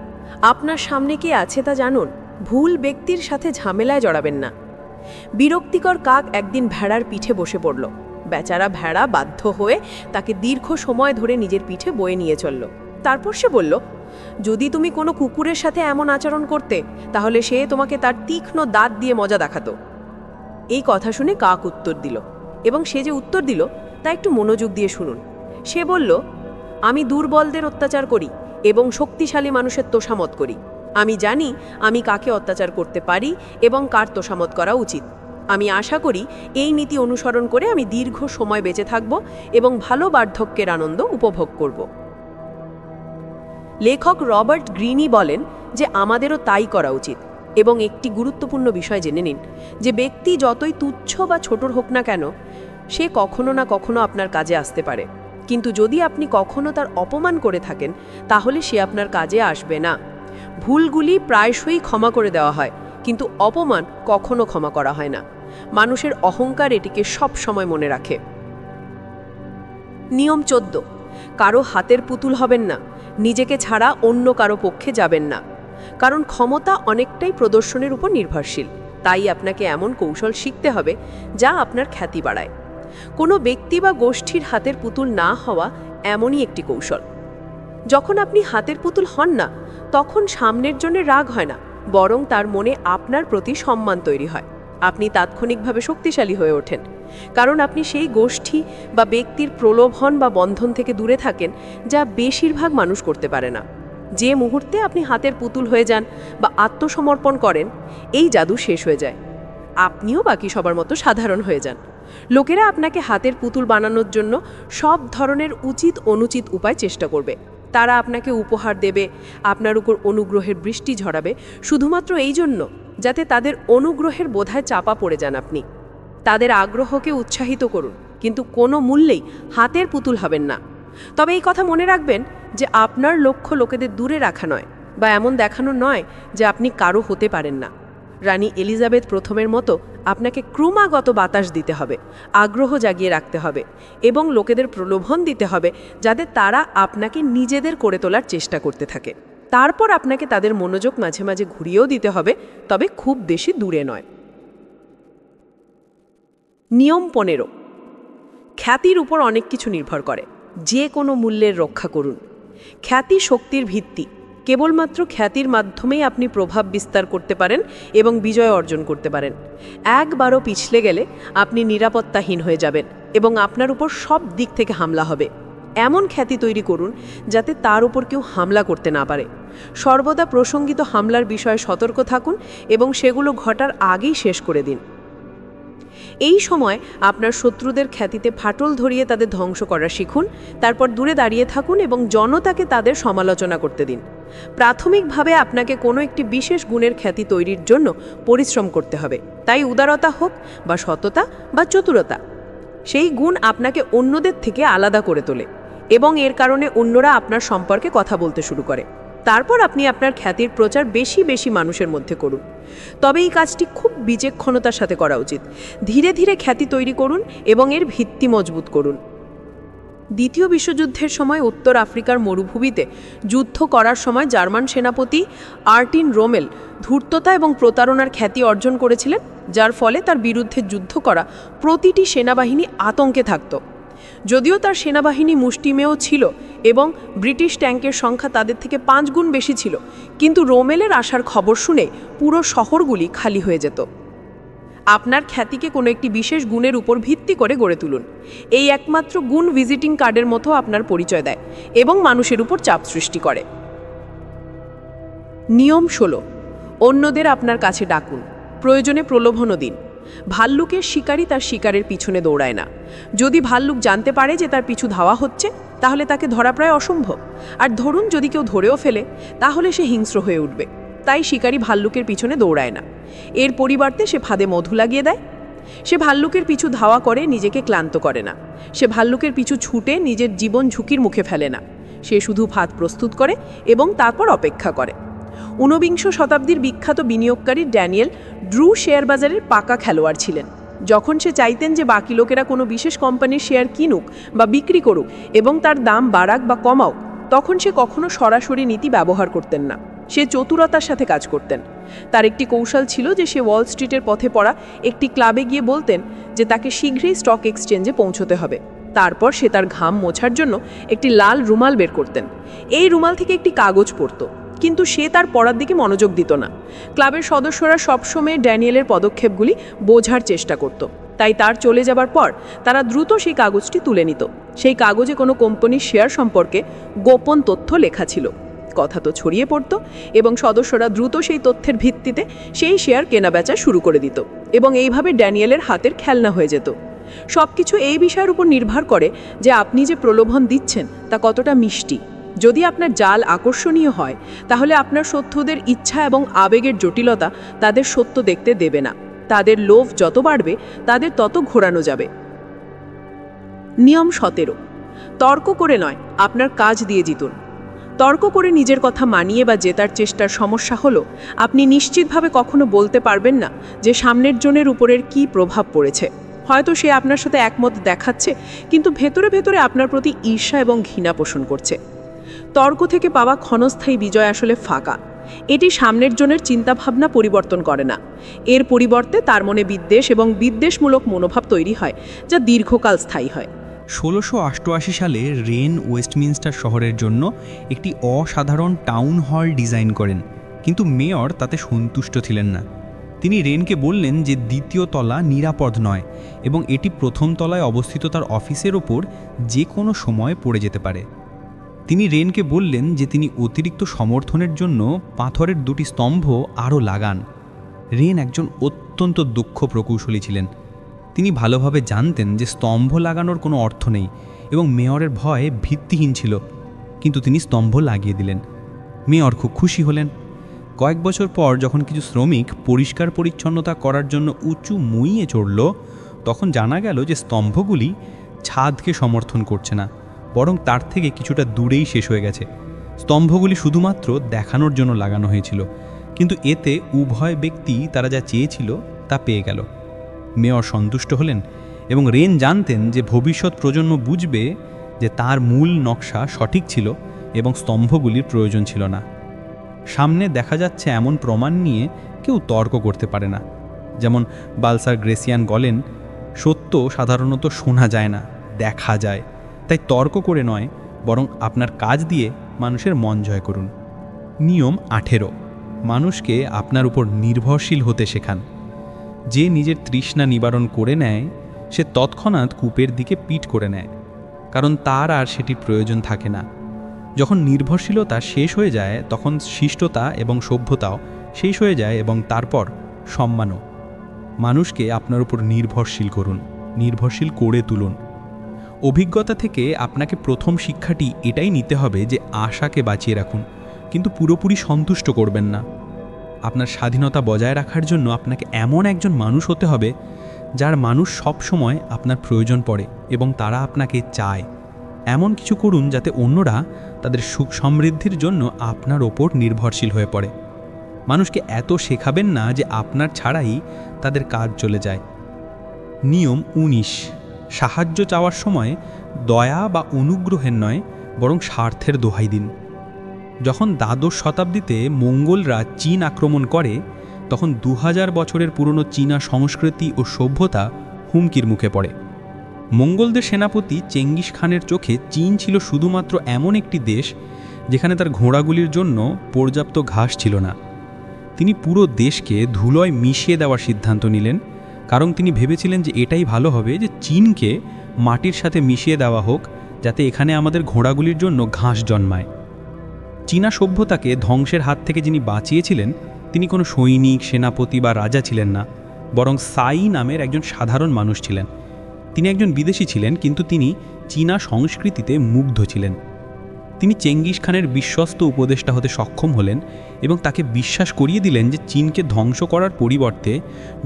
আপনার সামনে কে আছে তা জানুন, ভুল ব্যক্তির সাথে ঝামেলায় জড়াবেন না। বিরক্তিকর কাক একদিন ভেড়ার পিঠে বসে পড়ল। বেচারা ভেড়া বাধ্য হয়ে তাকে দীর্ঘ সময় ধরে নিজের পিঠে বয়ে নিয়ে চলল। তারপর সে বলল, যদি তুমি কোনো কুকুরের সাথে এমন আচরণ করতে তাহলে সে তোমাকে তার তীক্ষ্ণ দাঁত দিয়ে মজা দেখাতো। এই কথা শুনে কাক উত্তর দিল, এবং সে যে উত্তর দিল তা একটু মনোযোগ দিয়ে শুনুন। সে বলল, আমি দুর্বলদের অত্যাচার করি এবং শক্তিশালী মানুষের তোষামত করি। আমি জানি আমি কাকে অত্যাচার করতে পারি এবং কার তোষামত করা উচিত। আমি আশা করি এই নীতি অনুসরণ করে আমি দীর্ঘ সময় বেঁচে থাকব এবং ভালো বার্ধক্যের আনন্দ উপভোগ করব। লেখক রবার্ট গ্রিনি বলেন যে আমাদেরও তাই করা উচিত। এবং একটি গুরুত্বপূর্ণ বিষয় জেনে নিন যে ব্যক্তি যতই তুচ্ছ বা ছোটর হোক না কেন, সে কখনো না কখনো আপনার কাজে আসতে পারে। কিন্তু যদি আপনি কখনো তার অপমান করে থাকেন তাহলে সে আপনার কাজে আসবে না। ভুলগুলি প্রায়শই ক্ষমা করে দেওয়া হয়, কিন্তু অপমান কখনো ক্ষমা করা হয় না। মানুষের অহংকার এটিকে সব সময় মনে রাখে। নিয়ম 14, কারো হাতের পুতুল হবেন না, নিজেকে ছাড়া অন্য কারো পক্ষে যাবেন না। কারণ ক্ষমতা অনেকটাই প্রদর্শনের উপর নির্ভরশীল, তাই আপনাকে এমন কৌশল শিখতে হবে যা আপনার খ্যাতি বাড়ায়। কোনো ব্যক্তি বা গোষ্ঠীর হাতের পুতুল না হওয়া এমনই একটি কৌশল। যখন আপনি হাতের পুতুল হন না, তখন সামনের জন্য রাগ হয় না, বরং তার মনে আপনার প্রতি সম্মান তৈরি হয়। আপনি তাৎক্ষণিকভাবে শক্তিশালী হয়ে ওঠেন, কারণ আপনি সেই গোষ্ঠী বা ব্যক্তির প্রলোভন বা বন্ধন থেকে দূরে থাকেন যা বেশিরভাগ মানুষ করতে পারে না। যে মুহূর্তে আপনি হাতের পুতুল হয়ে যান বা আত্মসমর্পণ করেন, এই জাদু শেষ হয়ে যায়। আপনিও বাকি সবার মতো সাধারণ হয়ে যান। লোকেরা আপনাকে হাতের পুতুল বানানোর জন্য সব ধরনের উচিত অনুচিত উপায় চেষ্টা করবে। তারা আপনাকে উপহার দেবে, আপনার উপর অনুগ্রহের বৃষ্টি ঝরাবে, শুধুমাত্র এই জন্য যাতে তাদের অনুগ্রহের বোঝায় চাপা পড়ে যান আপনি। তাদের আগ্রহকে উৎসাহিত করুন, কিন্তু কোনো মূল্যেই হাতের পুতুল হবেন না। তবে এই কথা মনে রাখবেন যে আপনার লক্ষ্য লোকেদের দূরে রাখা নয়, বা এমন দেখানো নয় যে আপনি কারো হতে পারেন না। রানী এলিজাবেথ প্রথমের মতো আপনাকে ক্রমাগত বাতাস দিতে হবে, আগ্রহ জাগিয়ে রাখতে হবে এবং লোকেদের প্রলোভন দিতে হবে যাতে তারা আপনাকে নিজেদের করে তোলার চেষ্টা করতে থাকে। তারপর আপনাকে তাদের মনোযোগ মাঝে মাঝে ঘুরিয়েও দিতে হবে, তবে খুব বেশি দূরে নয়। নিয়ম 15, খ্যাতির উপর অনেক কিছু নির্ভর করে, যে কোনো মূল্যের রক্ষা করুন। খ্যাতি শক্তির ভিত্তি। কেবলমাত্র খ্যাতির মাধ্যমেই আপনি প্রভাব বিস্তার করতে পারেন এবং বিজয় অর্জন করতে পারেন। একবারও পিছলে গেলে আপনি নিরাপত্তাহীন হয়ে যাবেন এবং আপনার উপর সব দিক থেকে হামলা হবে। এমন খ্যাতি তৈরি করুন যাতে তার উপর কেউ হামলা করতে না পারে। সর্বদা প্রসঙ্গিত হামলার বিষয়ে সতর্ক থাকুন এবং সেগুলো ঘটার আগেই শেষ করে দিন। এই সময় আপনার শত্রুদের খ্যাতিতে ফাটল ধরিয়ে তাদের ধ্বংস করা শিখুন। তারপর দূরে দাঁড়িয়ে থাকুন এবং জনতাকে তাদের সমালোচনা করতে দিন। প্রাথমিকভাবে আপনাকে কোনো একটি বিশেষ গুণের খ্যাতি তৈরির জন্য পরিশ্রম করতে হবে, তাই উদারতা হোক বা সততা বা চতুরতা। সেই গুণ আপনাকে অন্যদের থেকে আলাদা করে তোলে এবং এর কারণে অন্যরা আপনার সম্পর্কে কথা বলতে শুরু করে। তারপর আপনি আপনার খ্যাতির প্রচার বেশি বেশি মানুষের মধ্যে করুন। তবে এই কাজটি খুব বিচক্ষণতার সাথে করা উচিত। ধীরে ধীরে খ্যাতি তৈরি করুন এবং এর ভিত্তি মজবুত করুন। দ্বিতীয় বিশ্বযুদ্ধের সময় উত্তর আফ্রিকার মরুভূমিতে যুদ্ধ করার সময় জার্মান সেনাপতি আর্টিন রোমেল ধূর্ততা এবং প্রতারণার খ্যাতি অর্জন করেছিলেন, যার ফলে তার বিরুদ্ধে যুদ্ধ করা প্রতিটি সেনাবাহিনী আতঙ্কে থাকত। যদিও তার সেনাবাহিনী মুষ্টিমেয় ছিল এবং ব্রিটিশ ট্যাঙ্কের সংখ্যা তাদের থেকে 5 গুণ বেশি ছিল, কিন্তু রোমেলের আসার খবর শুনে পুরো শহরগুলি খালি হয়ে যেত। আপনার খ্যাতিকে কোনো একটি বিশেষ গুণের উপর ভিত্তি করে গড়ে তুলুন। এই একমাত্র গুণ ভিজিটিং কার্ডের মতো আপনার পরিচয় দেয় এবং মানুষের উপর চাপ সৃষ্টি করে। নিয়ম 16, অন্যদের আপনার কাছে ডাকুন, প্রয়োজনে প্রলোভনও দিন। ভাল্লুকের শিকারী তার শিকারের পিছনে দৌড়ায় না। যদি ভাল্লুক জানতে পারে যে তার পিছু ধাওয়া হচ্ছে, তাহলে তাকে ধরা প্রায় অসম্ভব। আর ধরুন যদি কেউ ধরেও ফেলে, তাহলে সে হিংস্র হয়ে উঠবে। তাই শিকারী ভাল্লুকের পিছনে দৌড়ায় না, এর পরিবর্তে সে ফাঁদে মধু লাগিয়ে দেয়। সে ভাল্লুকের পিছু ধাওয়া করে নিজেকে ক্লান্ত করে না। সে ভাল্লুকের পিছু ছুটে নিজের জীবন ঝুঁকির মুখে ফেলে না। সে শুধু ফাঁদ প্রস্তুত করে এবং তারপর অপেক্ষা করে। 19 শতাব্দীর বিখ্যাত বিনিয়োগকারী ড্যানিয়েল ড্রু শেয়ার বাজারের পাকা খেলোয়াড় ছিলেন। যখন সে চাইতেন যে বাকি লোকেরা কোনো বিশেষ কোম্পানির শেয়ার কিনুক বা বিক্রি করুক এবং তার দাম বাড়াক বা কমাওক, তখন সে কখনো সরাসরি নীতি ব্যবহার করতেন না। সে চতুরতার সাথে কাজ করতেন। তার একটি কৌশল ছিল যে সে ওয়াল স্ট্রিটের পথে পড়া একটি ক্লাবে গিয়ে বলতেন যে তাকে শীঘ্রই স্টক এক্সচেঞ্জে পৌঁছতে হবে। তারপর সে তার ঘাম মোছার জন্য একটি লাল রুমাল বের করতেন। এই রুমাল থেকে একটি কাগজ পড়ত, কিন্তু সে তার পড়ার দিকে মনোযোগ দিত না। ক্লাবের সদস্যরা সবসময় ড্যানিয়েলের পদক্ষেপগুলি বোঝার চেষ্টা করত। তাই তার চলে যাবার পর তারা দ্রুত সেই কাগজটি তুলে নিত। সেই কাগজে কোনো কোম্পানির শেয়ার সম্পর্কে গোপন তথ্য লেখা ছিল। কথা তো ছড়িয়ে পড়ত এবং সদস্যরা দ্রুত সেই তথ্যের ভিত্তিতে সেই শেয়ার কেনাবেচা শুরু করে দিত এবং এইভাবে ড্যানিয়েলের হাতের খেলনা হয়ে যেত। সবকিছু এই বিষয়ের উপর নির্ভর করে যে আপনি যে প্রলোভন দিচ্ছেন তা কতটা মিষ্টি। যদি আপনার জাল আকর্ষণীয় হয়, তাহলে আপনার শত্রুদের ইচ্ছা এবং আবেগের জটিলতা তাদের সত্য দেখতে দেবে না। তাদের লোভ যত বাড়বে, তাদের তত ঘোরানো যাবে। নিয়ম 17, তর্ক করে নয়, আপনার কাজ দিয়ে জিতুন। তর্ক করে নিজের কথা মানিয়ে বা জেতার চেষ্টার সমস্যা হলো আপনি নিশ্চিতভাবে কখনো বলতে পারবেন না যে সামনের জনের উপরের কী প্রভাব পড়েছে। হয়তো সে আপনার সাথে একমত দেখাচ্ছে, কিন্তু ভেতরে ভেতরে আপনার প্রতি ঈর্ষা এবং ঘৃণা পোষণ করছে। তর্ক থেকে পাওয়া ক্ষণস্থায়ী বিজয় আসলে ফাঁকা। এটি সামনের জনের চিন্তাভাবনা পরিবর্তন করে না। এর পরিবর্তে তার মনে বিদ্বেষ এবং বিদ্বেষমূলক মনোভাব তৈরি হয়, যা দীর্ঘকাল স্থায়ী হয়। 1688 সালে রেন ওয়েস্টমিনস্টার শহরের জন্য একটি অসাধারণ টাউন হল ডিজাইন করেন, কিন্তু মেয়র তাতে সন্তুষ্ট ছিলেন না। তিনি রেনকে বললেন যে দ্বিতীয় তলা নিরাপদ নয় এবং এটি প্রথম তলায় অবস্থিত তার অফিসের ওপর যে কোনো সময় পড়ে যেতে পারে। তিনি রেনকে বললেন যে তিনি অতিরিক্ত সমর্থনের জন্য পাথরের 2টি স্তম্ভ আরও লাগান। রেন একজন অত্যন্ত দক্ষ প্রকৌশলী ছিলেন। তিনি ভালোভাবে জানতেন যে স্তম্ভ লাগানোর কোনো অর্থ নেই এবং মেয়রের ভয় ভিত্তিহীন ছিল, কিন্তু তিনি স্তম্ভ লাগিয়ে দিলেন। মেয়র খুব খুশি হলেন। কয়েক বছর পর যখন কিছু শ্রমিক পরিষ্কার পরিচ্ছন্নতা করার জন্য উঁচু মুইয়ে চড়ল, তখন জানা গেল যে স্তম্ভগুলি ছাদকে সমর্থন করছে না, বরং তার থেকে কিছুটা দূরেই শেষ হয়ে গেছে। স্তম্ভগুলি শুধুমাত্র দেখানোর জন্য লাগানো হয়েছিল, কিন্তু এতে উভয় ব্যক্তি তারা যা চেয়েছিল তা পেয়ে গেল। মেয়র সন্তুষ্ট হলেন এবং রেন জানতেন যে ভবিষ্যৎ প্রজন্ম বুঝবে যে তার মূল নকশা সঠিক ছিল এবং স্তম্ভগুলির প্রয়োজন ছিল না। সামনে দেখা যাচ্ছে এমন প্রমাণ নিয়ে কেউ তর্ক করতে পারে না। যেমন বালসার গ্রেসিয়ান বলেন, সত্য সাধারণত শোনা যায় না, দেখা যায়। তাই তর্ক করে নয়, বরং আপনার কাজ দিয়ে মানুষের মন জয় করুন। নিয়ম 18, মানুষকে আপনার উপর নির্ভরশীল হতে শেখান। যে নিজের তৃষ্ণা নিবারণ করে নেয়, সে তৎক্ষণাৎ কূপের দিকে পিঠ করে নেয়, কারণ তার আর সেটির প্রয়োজন থাকে না। যখন নির্ভরশীলতা শেষ হয়ে যায়, তখন শিষ্টতা এবং সভ্যতাও শেষ হয়ে যায় এবং তারপর সম্মানও। মানুষকে আপনার উপর নির্ভরশীল করুন, নির্ভরশীল করে তুলুন। অভিজ্ঞতা থেকে আপনাকে প্রথম শিক্ষাটি এটাই নিতে হবে যে আশাকে বাঁচিয়ে রাখুন, কিন্তু পুরোপুরি সন্তুষ্ট করবেন না। আপনার স্বাধীনতা বজায় রাখার জন্য আপনাকে এমন একজন মানুষ হতে হবে যার মানুষ সব সময় আপনার প্রয়োজন পড়ে এবং তারা আপনাকে চায়। এমন কিছু করুন যাতে অন্যরা তাদের সুখ সমৃদ্ধির জন্য আপনার ওপর নির্ভরশীল হয়ে পড়ে। মানুষকে এত শেখাবেন না যে আপনার ছাড়াই তাদের কাজ চলে যায়। নিয়ম 19, সাহায্য চাওয়ার সময় দয়া বা অনুগ্রহের নয়, বরং স্বার্থের দোহাই দিন। যখন দ্বাদশ শতাব্দীতে মঙ্গোলরা চীন আক্রমণ করে, তখন 2000 বছরের পুরনো চীনা সংস্কৃতি ও সভ্যতা হুমকির মুখে পড়ে। মঙ্গলদের সেনাপতি চেঙ্গিস খানের চোখে চীন ছিল শুধুমাত্র এমন একটি দেশ যেখানে তার ঘোড়াগুলির জন্য পর্যাপ্ত ঘাস ছিল না। তিনি পুরো দেশকে ধুলোয় মিশিয়ে দেওয়ার সিদ্ধান্ত নিলেন, কারণ তিনি ভেবেছিলেন যে এটাই ভালো হবে যে চীনকে মাটির সাথে মিশিয়ে দেওয়া হোক, যাতে এখানে আমাদের ঘোড়াগুলির জন্য ঘাস জন্মায়। চীনা সভ্যতাকে ধ্বংসের হাত থেকে যিনি বাঁচিয়েছিলেন তিনি কোনো সৈনিক, সেনাপতি বা রাজা ছিলেন না, বরং সাই নামের একজন সাধারণ মানুষ ছিলেন। তিনি একজন বিদেশী ছিলেন, কিন্তু তিনি চীনা সংস্কৃতিতে মুগ্ধ ছিলেন। তিনি চেঙ্গিস খানের বিশ্বস্ত উপদেষ্টা হতে সক্ষম হলেন এবং তাকে বিশ্বাস করিয়ে দিলেন যে চীনকে ধ্বংস করার পরিবর্তে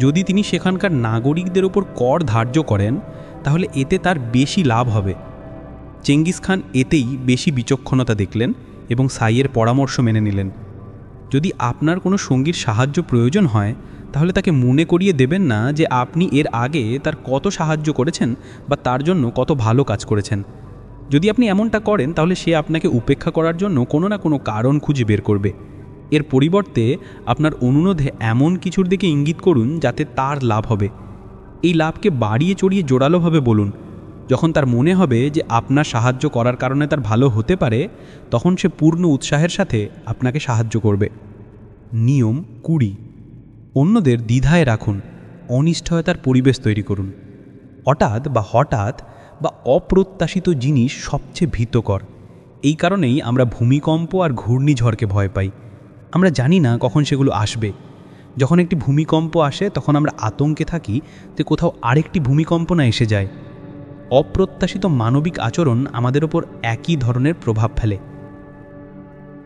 যদি তিনি সেখানকার নাগরিকদের উপর কর ধার্য করেন তাহলে এতে তার বেশি লাভ হবে। চেঙ্গিস খান এতেই বেশি বিচক্ষণতা দেখলেন এবং সাইয়ের পরামর্শ মেনে নিলেন। যদি আপনার কোনো সঙ্গীর সাহায্য প্রয়োজন হয় তাহলে তাকে মনে করিয়ে দেবেন না যে আপনি এর আগে তার কত সাহায্য করেছেন বা তার জন্য কত ভালো কাজ করেছেন। যদি আপনি এমনটা করেন তাহলে সে আপনাকে উপেক্ষা করার জন্য কোনো না কোনো কারণ খুঁজে বের করবে। এর পরিবর্তে আপনার অনুরোধে এমন কিছুর দিকে ইঙ্গিত করুন যাতে তার লাভ হবে। এই লাভকে বাড়িয়ে চড়িয়ে জোরালোভাবে বলুন। যখন তার মনে হবে যে আপনার সাহায্য করার কারণে তার ভালো হতে পারে, তখন সে পূর্ণ উৎসাহের সাথে আপনাকে সাহায্য করবে। নিয়ম 20, অন্যদের দ্বিধায় রাখুন, অনিশ্চয়তার পরিবেশ তৈরি করুন। হঠাৎ বা অপ্রত্যাশিত জিনিস সবচেয়ে ভীতকর। এই কারণেই আমরা ভূমিকম্প আর ঘূর্ণিঝড়কে ভয় পাই। আমরা জানি না কখন সেগুলো আসবে। যখন একটি ভূমিকম্প আসে তখন আমরা আতঙ্কে থাকি যে কোথাও আরেকটি ভূমিকম্প না এসে যায়। অপ্রত্যাশিত মানবিক আচরণ আমাদের ওপর একই ধরনের প্রভাব ফেলে।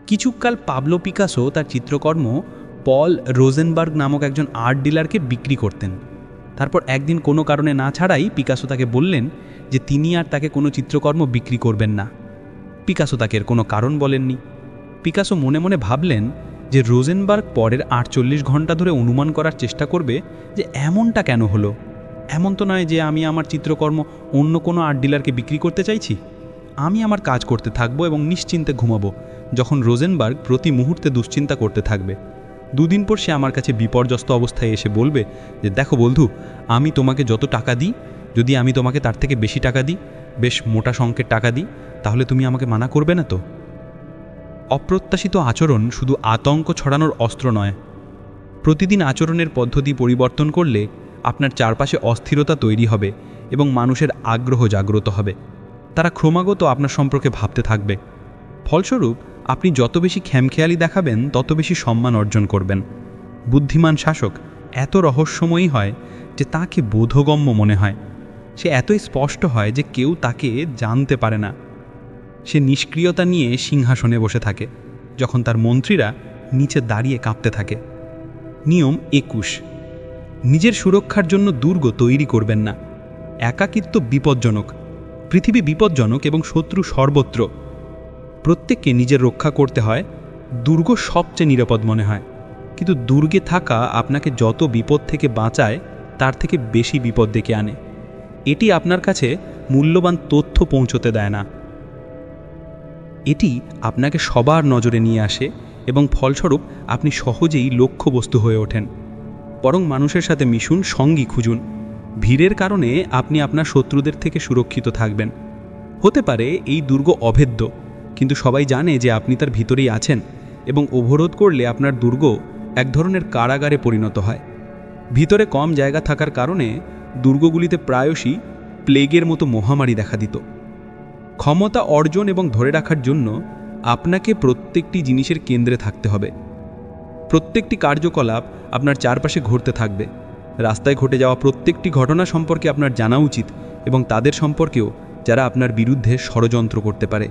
কিছুকাল পাবলো পিকাসো তার চিত্রকর্ম পল রোজেনবার্গ নামক একজন আর্ট ডিলারকে বিক্রি করতেন। তারপর একদিন কোনো কারণে না ছাড়াই পিকাসো তাকে বললেন যে তিনি আর তাকে কোনো চিত্রকর্ম বিক্রি করবেন না। পিকাসো তাকে এর কোনো কারণ বলেননি। পিকাসো মনে মনে ভাবলেন যে রোজেনবার্গ পরের 48 ঘন্টা ধরে অনুমান করার চেষ্টা করবে যে এমনটা কেন হলো। এমন তো নয় যে আমি আমার চিত্রকর্ম অন্য কোনো আর্ট ডিলারকে বিক্রি করতে চাইছি। আমি আমার কাজ করতে থাকবো এবং নিশ্চিন্তে ঘুমাবো, যখন রোজেনবার্গ প্রতি মুহূর্তে দুশ্চিন্তা করতে থাকবে। 2 দিন পর সে আমার কাছে বিপর্যস্ত অবস্থায় এসে বলবে যে দেখো বন্ধু, আমি তোমাকে যত টাকা দিই, যদি আমি তোমাকে তার থেকে বেশি টাকা দিই, বেশ মোটা সংখ্যের টাকা দিই, তাহলে তুমি আমাকে মানা করবে না তো? অপ্রত্যাশিত আচরণ শুধু আতঙ্ক ছড়ানোর অস্ত্র নয়। প্রতিদিন আচরণের পদ্ধতি পরিবর্তন করলে আপনার চারপাশে অস্থিরতা তৈরি হবে এবং মানুষের আগ্রহ জাগ্রত হবে। তারা ক্রমাগত আপনার সম্পর্কে ভাবতে থাকবে। ফলস্বরূপ আপনি যত বেশি খেমখেয়ালি দেখাবেন তত বেশি সম্মান অর্জন করবেন। বুদ্ধিমান শাসক এত রহস্যময়ী হয় যে তাকে বোধগম্য মনে হয়। সে এতই স্পষ্ট হয় যে কেউ তাকে জানতে পারে না। সে নিষ্ক্রিয়তা নিয়ে সিংহাসনে বসে থাকে, যখন তার মন্ত্রীরা নিচে দাঁড়িয়ে কাঁপতে থাকে। নিয়ম 21, নিজের সুরক্ষার জন্য দুর্গ তৈরি করবেন না। একাকিত্ব বিপজ্জনক। পৃথিবী বিপজ্জনক এবং শত্রু সর্বত্র। প্রত্যেককে নিজের রক্ষা করতে হয়। দুর্গ সবচেয়ে নিরাপদ মনে হয়, কিন্তু দুর্গে থাকা আপনাকে যত বিপদ থেকে বাঁচায় তার থেকে বেশি বিপদ ডেকে আনে। এটি আপনার কাছে মূল্যবান তথ্য পৌঁছতে দেয় না। এটি আপনাকে সবার নজরে নিয়ে আসে এবং ফলস্বরূপ আপনি সহজেই লক্ষ্যবস্তু হয়ে ওঠেন। বরং মানুষের সাথে মিশুন, সঙ্গী খুঁজুন। ভিড়ের কারণে আপনি আপনার শত্রুদের থেকে সুরক্ষিত থাকবেন। হতে পারে এই দুর্গ অভেদ্য, কিন্তু সবাই জানে যে আপনি তার ভিতরেই আছেন এবং অবরোধ করলে আপনার দুর্গ এক ধরনের কারাগারে পরিণত হয়। ভিতরে কম জায়গা থাকার কারণে দুর্গগুলিতে প্রায়শই প্লেগের মতো মহামারী দেখা দিত। ক্ষমতা অর্জন এবং ধরে রাখার জন্য আপনাকে প্রত্যেকটি জিনিসের কেন্দ্রে থাকতে হবে। প্রত্যেকটি কার্যকলাপ আপনার চারপাশে ঘটতে থাকবে। রাস্তায় ঘটে যাওয়া প্রত্যেকটি ঘটনা সম্পর্কে আপনার জানা উচিত এবং তাদের সম্পর্কেও যারা আপনার বিরুদ্ধে ষড়যন্ত্র করতে পারে।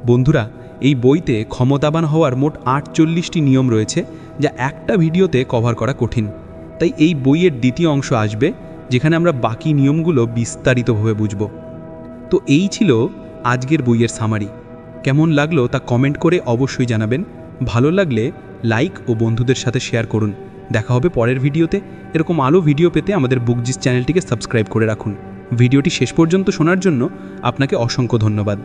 বন্ধুরা, এই বইতে ক্ষমতাবান হওয়ার মোট 48টি নিয়ম রয়েছে, যা একটা ভিডিওতে কভার করা কঠিন। তাই এই বইয়ের দ্বিতীয় অংশ আসবে, যেখানে আমরা বাকি নিয়মগুলো বিস্তারিতভাবে বুঝব। তো এই ছিল আজকের বইয়ের সামারি। কেমন লাগলো তা কমেন্ট করে অবশ্যই জানাবেন। ভালো লাগলে লাইক ও বন্ধুদের সাথে শেয়ার করুন। দেখা হবে পরের ভিডিওতে। এরকম আলো ভিডিও পেতে আমাদের বুকজিস চ্যানেলটিকে সাবস্ক্রাইব করে রাখুন। ভিডিওটি শেষ পর্যন্ত শোনার জন্য আপনাকে অসংখ্য ধন্যবাদ।